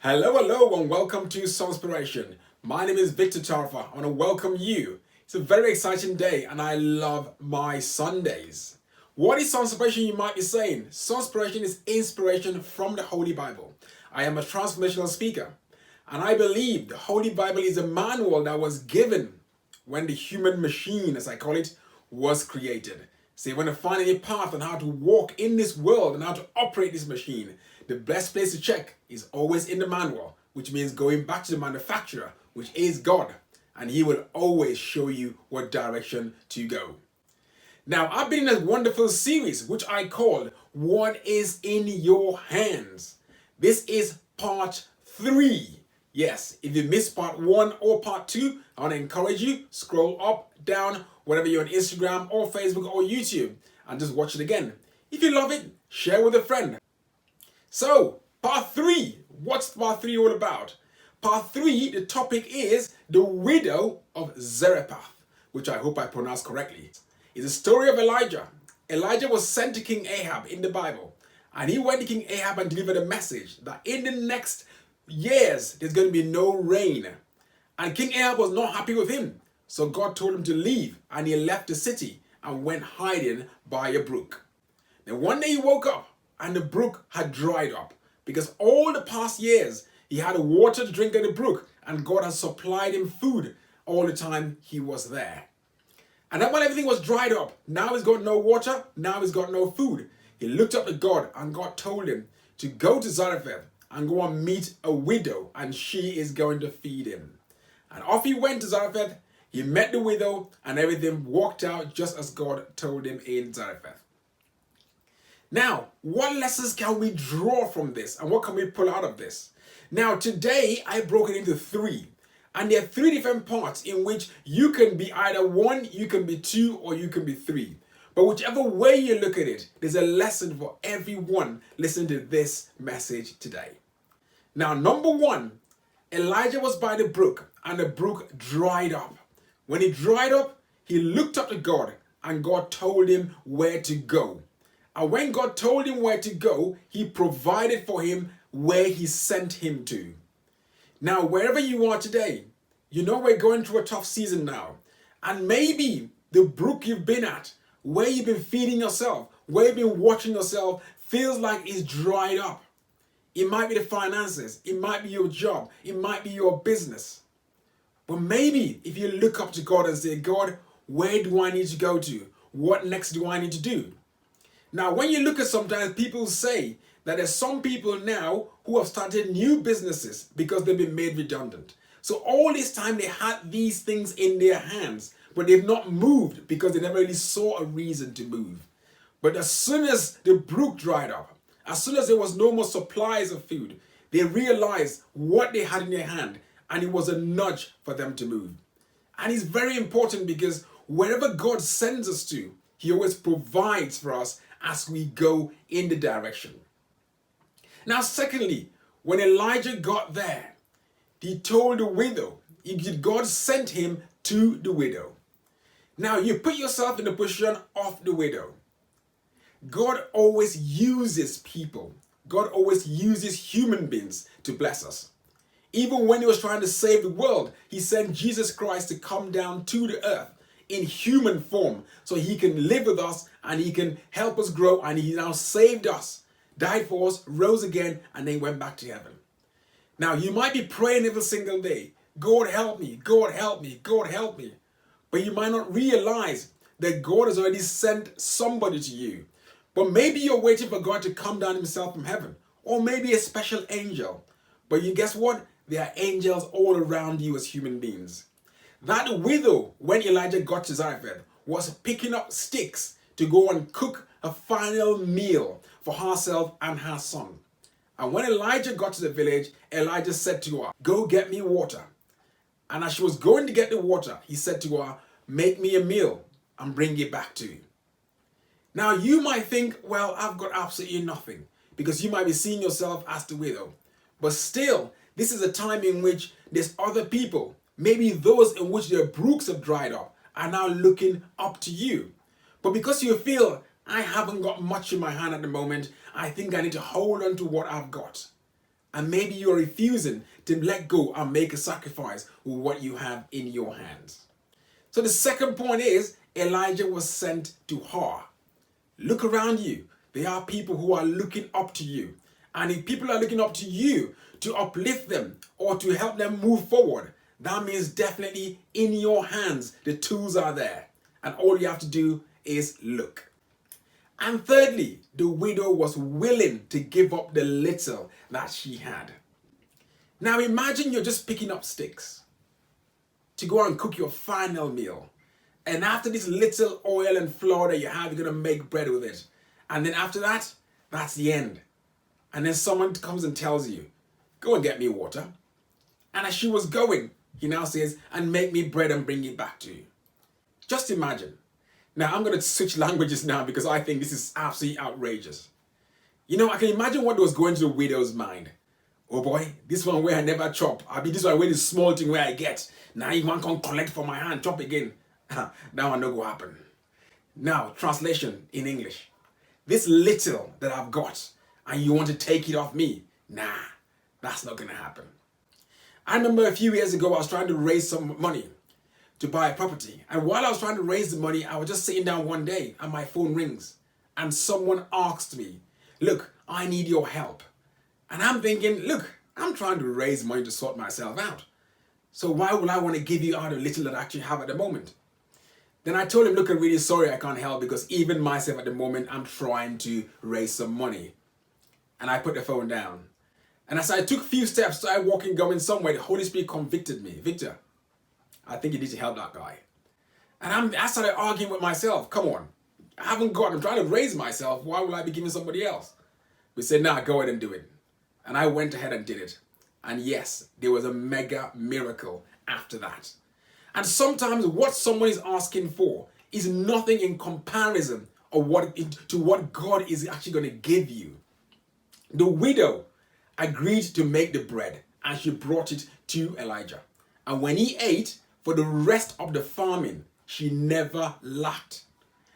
Hello, and welcome to Sunspiration. My name is Victor Tarifa. I want to welcome you. It's a very exciting day, and I love my Sundays. What is Sunspiration, you might be saying? Sunspiration is inspiration from the Holy Bible. I am a transformational speaker, and I believe the Holy Bible is a manual that was given when the human machine, as I call it, was created. So you want to find any path on how to walk in this world and how to operate this machine, the best place to check is always in the manual, which means going back to the manufacturer, which is God, and he will always show you what direction to go. Now, I've been in a wonderful series which I called What is in Your Hands? This is part 3. Yes, if you missed part 1 or part 2, I want to encourage you, scroll up, down, whatever you're on Instagram or Facebook or YouTube, and just watch it again. If you love it, share with a friend. So, part 3, what's part 3 all about? Part 3, the topic is the Widow of Zarephath, which I hope I pronounced correctly. It's a story of Elijah. Elijah was sent to King Ahab in the Bible, and he went to King Ahab and delivered a message that in the next years there's going to be no rain. And King Ahab was not happy with him, so God told him to leave, and he left the city and went hiding by a brook. Then one day he woke up, and the brook had dried up because all the past years he had water to drink at the brook, and God had supplied him food all the time he was there. And then when everything was dried up, now he's got no water, now he's got no food. He looked up to God, and God told him to go to Zarephath and go and meet a widow, and she is going to feed him. And off he went to Zarephath, he met the widow, and everything worked out just as God told him in Zarephath. Now, what lessons can we draw from this, and what can we pull out of this? Now, today I broke it into 3, and there are 3 different parts in which you can be either 1, you can be 2, or you can be 3. But whichever way you look at it, there's a lesson for everyone listening to this message today. Now, number 1, Elijah was by the brook, and the brook dried up. When it dried up, he looked up to God, and God told him where to go. And when God told him where to go, he provided for him where he sent him to. Now, wherever you are today, you know we're going through a tough season now. And maybe the brook you've been at, where you've been feeding yourself, where you've been watching yourself, feels like it's dried up. It might be the finances, it might be your job, it might be your business. But maybe if you look up to God and say, God, where do I need to go to? What next do I need to do? Now, when you look at sometimes people say that there's some people now who have started new businesses because they've been made redundant. So all this time they had these things in their hands, but they've not moved because they never really saw a reason to move. But as soon as the brook dried up, as soon as there was no more supplies of food, they realized what they had in their hand, and it was a nudge for them to move. And it's very important because wherever God sends us to, he always provides for us as we go in the direction. Now, secondly, when Elijah got there, he told the widow, God sent him to the widow. Now, you put yourself in the position of the widow. God always uses people. God always uses human beings to bless us. Even when he was trying to save the world, he sent Jesus Christ to come down to the earth in human form so he can live with us and he can help us grow, and he now saved us, died for us, rose again, and then went back to heaven. Now, you might be praying every single day, God help me, God help me, God help me. But you might not realize that God has already sent somebody to you. But maybe you're waiting for God to come down himself from heaven, or maybe a special angel. But you guess what? There are angels all around you as human beings. That widow, when Elijah got to Zarephath, was picking up sticks to go and cook a final meal for herself and her son. And when Elijah got to the village, Elijah said to her, go get me water. And as she was going to get the water, he said to her, make me a meal and bring it back to you. Now you might think, well, I've got absolutely nothing, because you might be seeing yourself as the widow. But still, this is a time in which there's other people, maybe those in which their brooks have dried up, are now looking up to you. But because you feel, I haven't got much in my hand at the moment, I think I need to hold on to what I've got. And maybe you're refusing to let go and make a sacrifice with what you have in your hands. So the second point is Elijah was sent to her. Look around you. There are people who are looking up to you. And if people are looking up to you to uplift them or to help them move forward, that means definitely in your hands, the tools are there. And all you have to do is look. And thirdly, the widow was willing to give up the little that she had. Now imagine you're just picking up sticks to go and cook your final meal. And after this little oil and flour that you have, you're going to make bread with it. And then after that, that's the end. And then someone comes and tells you, go and get me water. And as she was going, he now says, and make me bread and bring it back to you. Just imagine. Now, I'm going to switch languages now because I think this is absolutely outrageous. You know, I can imagine what was going to the widow's mind. Oh boy, this one where I never chop. I be this one where the small thing where I get. Now you want to collect from my hand, chop again. That one no go happen. Now, translation in English. This little that I've got and you want to take it off me. Nah, that's not going to happen. I remember a few years ago I was trying to raise some money to buy a property. And while I was trying to raise the money, I was just sitting down one day and my phone rings. And someone asked me, look, I need your help. And I'm thinking, look, I'm trying to raise money to sort myself out. So why would I want to give you out a little that I actually have at the moment? Then I told him, look, I'm really sorry I can't help because even myself at the moment, I'm trying to raise some money. And I put the phone down. And as I took a few steps, started walking, going somewhere, the Holy Spirit convicted me. Victor, I think you need to help that guy. And I started arguing with myself. Come on, I'm trying to raise myself. Why would I be giving somebody else? We said, nah, go ahead and do it. And I went ahead and did it. And yes, there was a mega miracle after that. And sometimes what someone is asking for is nothing in comparison to what God is actually going to give you. The widow agreed to make the bread and she brought it to Elijah. And when he ate, for the rest of the famine, she never lacked.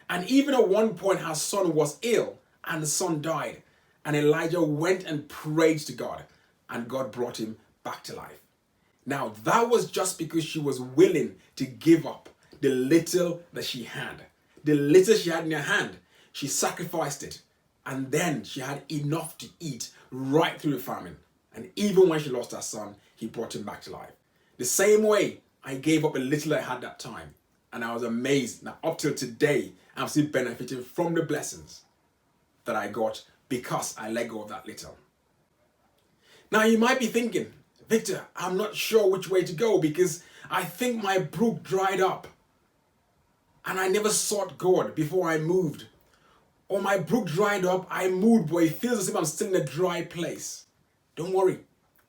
And even at one point, her son was ill and the son died. And Elijah went and prayed to God and God brought him back to life. Now, that was just because she was willing to give up the little that she had. The little she had in her hand, she sacrificed it. And then she had enough to eat right through the famine. And even when she lost her son, he brought him back to life. The same way, I gave up a little I had that time. And I was amazed. Now, up till today, I'm still benefiting from the blessings that I got because I let go of that little. Now, you might be thinking, Victor, I'm not sure which way to go because I think my brook dried up. And I never sought God before I moved. Or my brook dried up, I moved, but it feels as if I'm still in a dry place. Don't worry.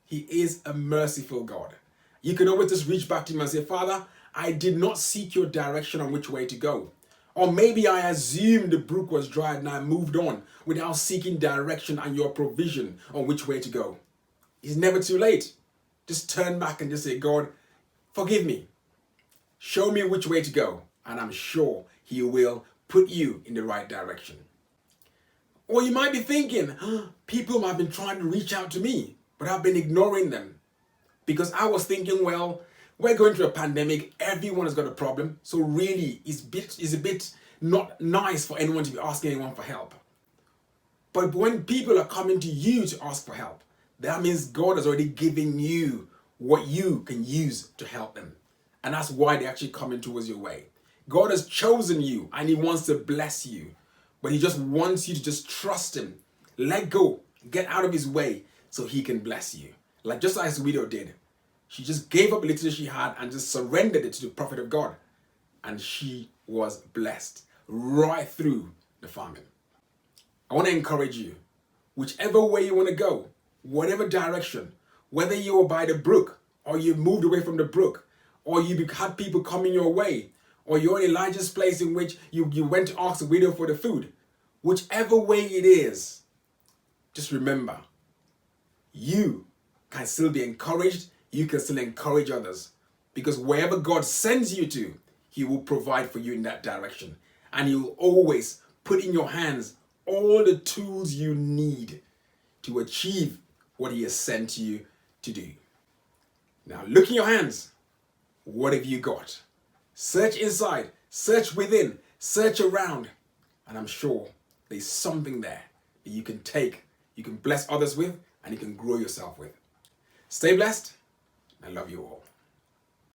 He is a merciful God. You can always just reach back to him and say, Father, I did not seek your direction on which way to go. Or maybe I assumed the brook was dried and I moved on without seeking direction and your provision on which way to go. It's never too late. Just turn back and just say, God, forgive me. Show me which way to go. And I'm sure he will put you in the right direction. Or you might be thinking, people have been trying to reach out to me, but I've been ignoring them. Because I was thinking, well, we're going through a pandemic. Everyone has got a problem. So really, it's a bit not nice for anyone to be asking anyone for help. But when people are coming to you to ask for help, that means God has already given you what you can use to help them. And that's why they're actually coming towards your way. God has chosen you and he wants to bless you. But he just wants you to just trust him. Let go. Get out of his way so he can bless you. Like just as the widow did. She just gave up a little she had and just surrendered it to the prophet of God. And she was blessed right through the famine. I want to encourage you. Whichever way you want to go, whatever direction, whether you're by the brook or you moved away from the brook or you had people coming your way or you're in Elijah's place in which you went to ask the widow for the food, whichever way it is, just remember, you can still be encouraged. You can still encourage others because wherever God sends you to, he will provide for you in that direction. And he will always put in your hands all the tools you need to achieve what He has sent you to do. Now look in your hands. What have you got? Search inside, search within, search around, and I'm sure there's something there that you can take, you can bless others with, and you can grow yourself with. Stay blessed. I love you all.